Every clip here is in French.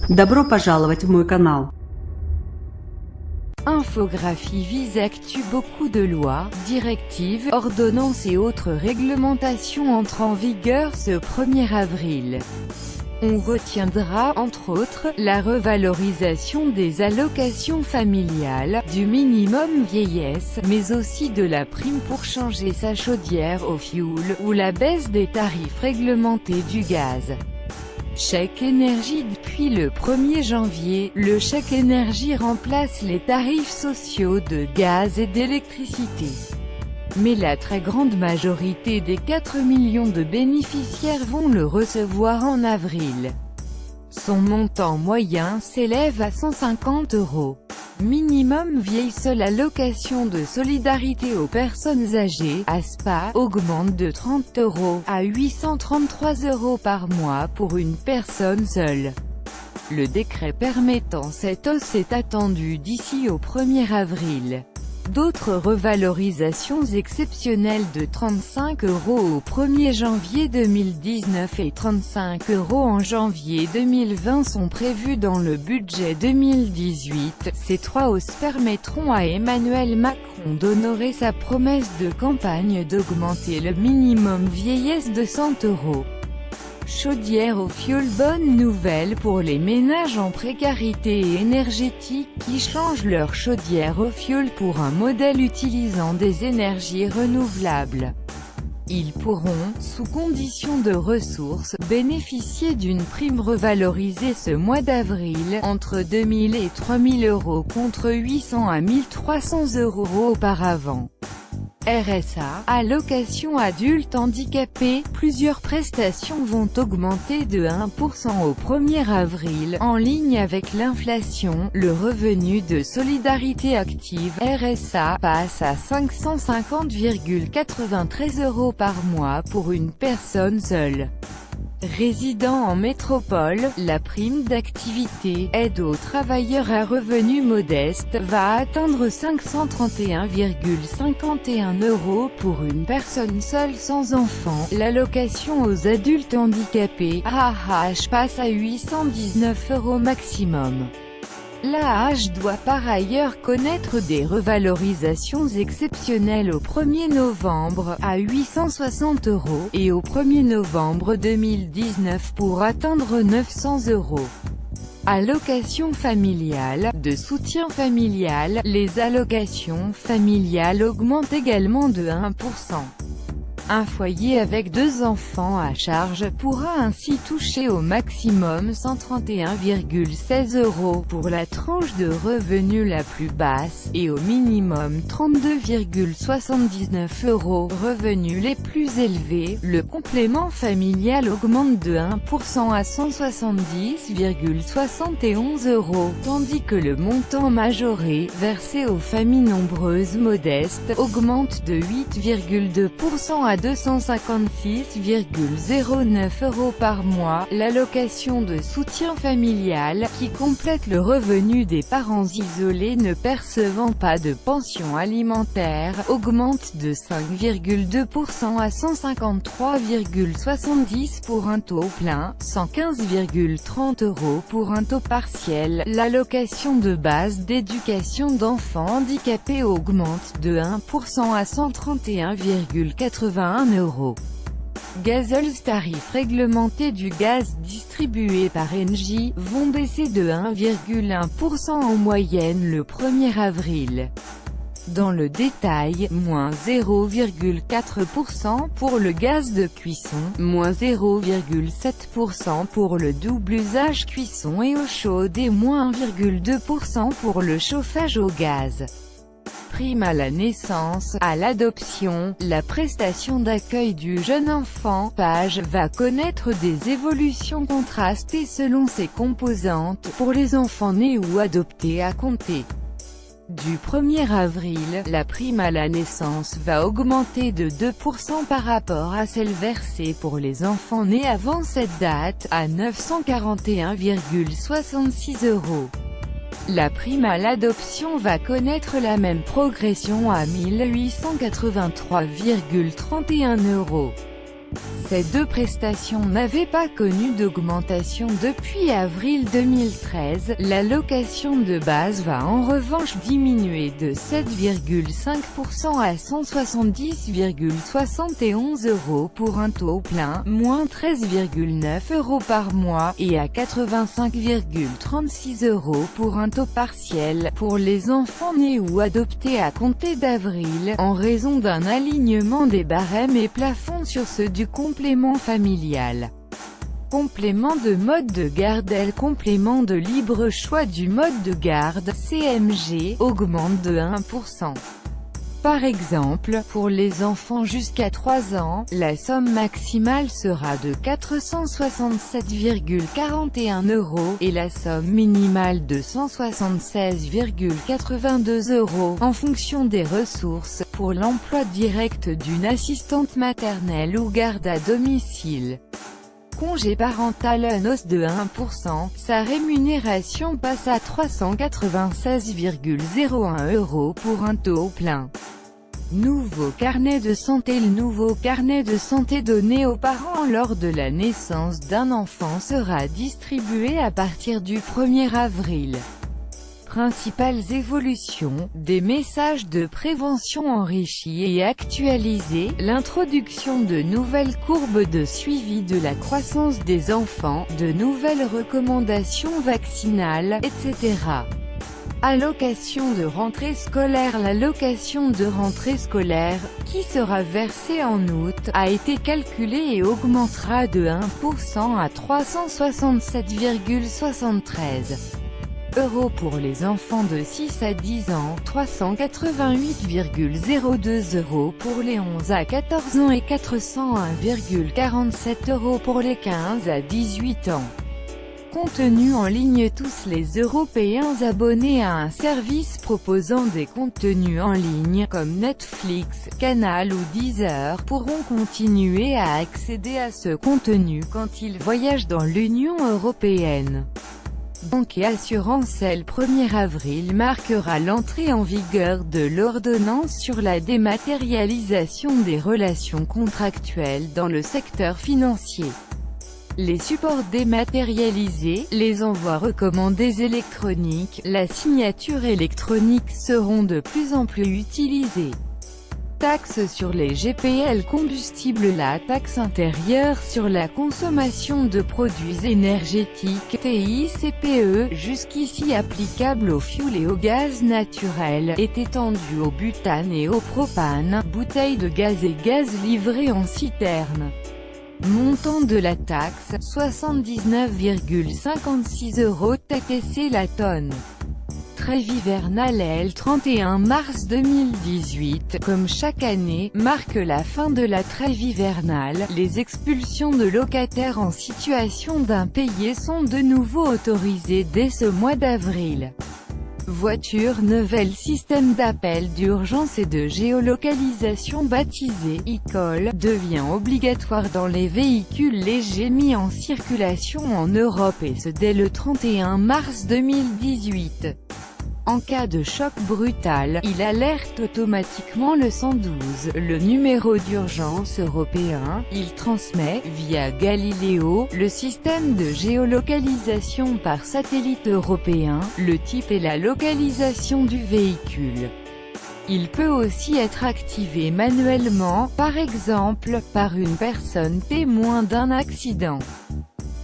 Добро пожаловать в мой канал. Infographie vise actu. Beaucoup de lois, directives, ordonnances et autres réglementations entrent en vigueur ce 1er avril. On retiendra, entre autres, la revalorisation des allocations familiales, du minimum vieillesse, mais aussi de la prime pour changer sa chaudière au fioul, ou la baisse des tarifs réglementés du gaz. Chèque énergie. Depuis le 1er janvier, le chèque énergie remplace les tarifs sociaux de gaz et d'électricité. Mais la très grande majorité des 4 millions de bénéficiaires vont le recevoir en avril. Son montant moyen s'élève à 150 €. Minimum vieille. Seule allocation de solidarité aux personnes âgées, ASPA, augmente de 30 € à 833 € par mois pour une personne seule. Le décret permettant cette hausse est attendu d'ici au 1er avril. D'autres revalorisations exceptionnelles de 35 € au 1er janvier 2019 et 35 € en janvier 2020 sont prévues dans le budget 2018. Ces 3 hausses permettront à Emmanuel Macron d'honorer sa promesse de campagne d'augmenter le minimum vieillesse de 100 €. Chaudière au fioul. Bonne nouvelle pour les ménages en précarité énergétique qui changent leur chaudière au fioul pour un modèle utilisant des énergies renouvelables. Ils pourront, sous condition de ressources, bénéficier d'une prime revalorisée ce mois d'avril, entre 2 000 et 3 000 € contre 800 à 1 300 € auparavant. RSA, allocation adulte handicapé, plusieurs prestations vont augmenter de 1% au 1er avril, en ligne avec l'inflation. Le revenu de solidarité active, RSA, passe à 550,93 € par mois pour une personne seule. Résidant en métropole, la prime d'activité, aide aux travailleurs à revenus modestes, va atteindre 531,51 € pour une personne seule sans enfant. L'allocation aux adultes handicapés, AAH, passe à 819 € maximum. L'AAH doit par ailleurs connaître des revalorisations exceptionnelles au 1er novembre, à 860 € et au 1er novembre 2019 pour atteindre 900 €. Allocation familiale, de soutien familial. Les allocations familiales augmentent également de 1%. Un foyer avec 2 enfants à charge pourra ainsi toucher au maximum 131,16 € pour la tranche de revenus la plus basse, et au minimum 32,79 € revenus les plus élevés. Le complément familial augmente de 1% à 170,71 €, tandis que le montant majoré, versé aux familles nombreuses modestes, augmente de 8,2% à 256,09 € par mois. L'allocation de soutien familial, qui complète le revenu des parents isolés ne percevant pas de pension alimentaire, augmente de 5,2% à 153,70 € pour un taux plein, 115,30 € pour un taux partiel. L'allocation de base d'éducation d'enfants handicapés augmente de 1% à 131,81 €. Gazoles. Tarifs réglementés du gaz distribué par Engie vont baisser de 1,1% en moyenne le 1er avril. Dans le détail, moins 0,4% pour le gaz de cuisson, moins 0,7% pour le double usage cuisson et eau chaude et moins 1,2% pour le chauffage au gaz. Prime à la naissance, à l'adoption, la prestation d'accueil du jeune enfant, PAJE, va connaître des évolutions contrastées selon ses composantes, pour les enfants nés ou adoptés à compter du 1er avril. La prime à la naissance va augmenter de 2% par rapport à celle versée pour les enfants nés avant cette date, à 941,66 €. La prime à l'adoption va connaître la même progression à 1 883,31 €. Ces deux prestations n'avaient pas connu d'augmentation depuis avril 2013, l'allocation de base va en revanche diminuer de 7,5% à 170,71 € pour un taux plein, moins 13,9 € par mois, et à 85,36 € pour un taux partiel, pour les enfants nés ou adoptés à compter d'avril, en raison d'un alignement des barèmes et plafonds sur ceux du complément familial. Complément de mode de garde. Le complément de libre choix du mode de garde, CMG, augmente de 1%. Par exemple, pour les enfants jusqu'à 3 ans, la somme maximale sera de 467,41 € et la somme minimale de 176,82 € en fonction des ressources, pour l'emploi direct d'une assistante maternelle ou garde à domicile. Congé parental en hausse de 1%, sa rémunération passe à 396,01 € pour un taux plein. Nouveau carnet de santé. Le nouveau carnet de santé donné aux parents lors de la naissance d'un enfant sera distribué à partir du 1er avril. Principales évolutions, des messages de prévention enrichis et actualisés, l'introduction de nouvelles courbes de suivi de la croissance des enfants, de nouvelles recommandations vaccinales, etc. Allocation de rentrée scolaire. L'allocation de rentrée scolaire, qui sera versée en août, a été calculée et augmentera de 1% à 367,73 € pour les enfants de 6 à 10 ans, 388,02 € pour les 11 à 14 ans et 401,47 € pour les 15 à 18 ans. Contenu en ligne. Tous les Européens abonnés à un service proposant des contenus en ligne, comme Netflix, Canal ou Deezer, pourront continuer à accéder à ce contenu quand ils voyagent dans l'Union européenne. Banque et assurance. Le 1er avril marquera l'entrée en vigueur de l'ordonnance sur la dématérialisation des relations contractuelles dans le secteur financier. Les supports dématérialisés, les envois recommandés électroniques, la signature électronique seront de plus en plus utilisés. Taxe sur les GPL combustibles. La taxe intérieure sur la consommation de produits énergétiques, TICPE, jusqu'ici applicable au fioul et au gaz naturel, est étendue au butane et au propane, bouteilles de gaz et gaz livrés en citerne. Montant de la taxe, 79,56 € TTC la tonne. Trêve hivernale. Le 31 mars 2018, comme chaque année, marque la fin de la trêve hivernale. Les expulsions de locataires en situation d'impayés sont de nouveau autorisées dès ce mois d'avril. Voiture nouvelle. Système d'appel d'urgence et de géolocalisation baptisé e-call devient obligatoire dans les véhicules légers mis en circulation en Europe, et ce dès le 31 mars 2018. En cas de choc brutal, il alerte automatiquement le 112, le numéro d'urgence européen. Il transmet, via Galileo, le système de géolocalisation par satellite européen, le type et la localisation du véhicule. Il peut aussi être activé manuellement, par exemple, par une personne témoin d'un accident.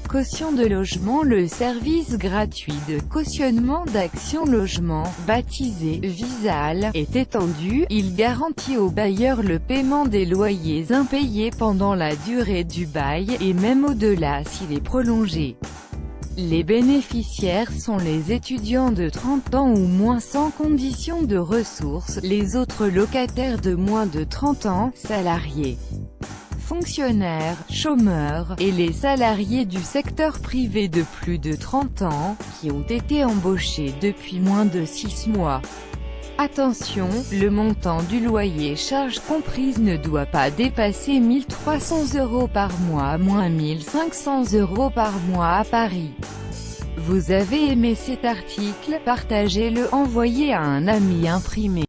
Caution de logement. Le service gratuit de cautionnement d'Action Logement, baptisé Visal, est étendu. Il garantit aux bailleurs le paiement des loyers impayés pendant la durée du bail, et même au-delà s'il est prolongé. Les bénéficiaires sont les étudiants de 30 ans ou moins sans condition de ressources, les autres locataires de moins de 30 ans, salariés, fonctionnaires, chômeurs, et les salariés du secteur privé de plus de 30 ans, qui ont été embauchés depuis moins de 6 mois. Attention, le montant du loyer charges comprises ne doit pas dépasser 1 300 € par mois moins 1 500 € par mois à Paris. Vous avez aimé cet article? Partagez-le, envoyez à un ami imprimé.